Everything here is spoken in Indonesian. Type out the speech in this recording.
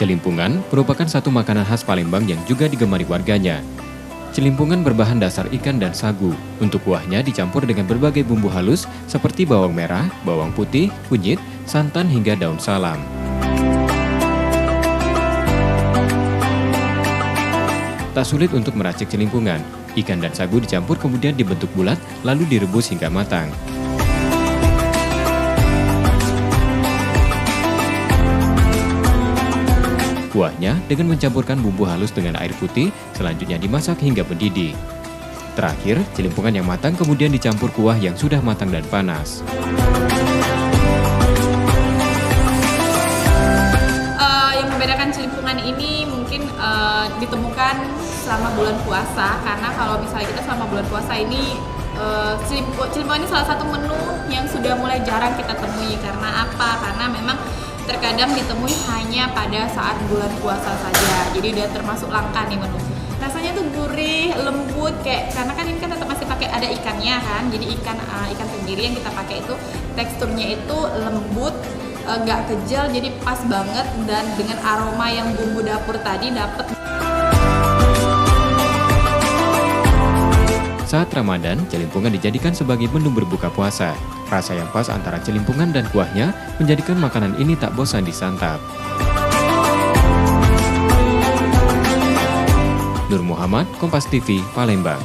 Celimpungan merupakan satu makanan khas Palembang yang juga digemari warganya. Celimpungan berbahan dasar ikan dan sagu. Untuk kuahnya dicampur dengan berbagai bumbu halus seperti bawang merah, bawang putih, kunyit, santan hingga daun salam. Tak sulit untuk meracik celimpungan. Ikan dan sagu dicampur kemudian dibentuk bulat lalu direbus hingga matang. Kuahnya dengan mencampurkan bumbu halus dengan air putih, selanjutnya dimasak hingga mendidih. Terakhir, celimpungan yang matang kemudian dicampur kuah yang sudah matang dan panas. Yang membedakan celimpungan ini mungkin ditemukan selama bulan puasa, karena kalau misalnya kita selama bulan puasa ini celimpungan ini salah satu menu yang sudah mulai jarang kita temui. Karena apa? Karena memang terkadang ditemui hanya pada saat bulan puasa saja, jadi udah termasuk langka nih menu. Rasanya tuh gurih, lembut, karena kan ini kan tetap masih pakai ada ikannya kan, jadi ikan tenggiri yang kita pakai itu teksturnya itu lembut, gak kejal, jadi pas banget, dan dengan aroma yang bumbu dapur tadi dapet. Saat Ramadan, celimpungan dijadikan sebagai menu berbuka puasa. Rasa yang pas antara celimpungan dan kuahnya menjadikan makanan ini tak bosan disantap. Nur Muhammad, Kompas TV, Palembang.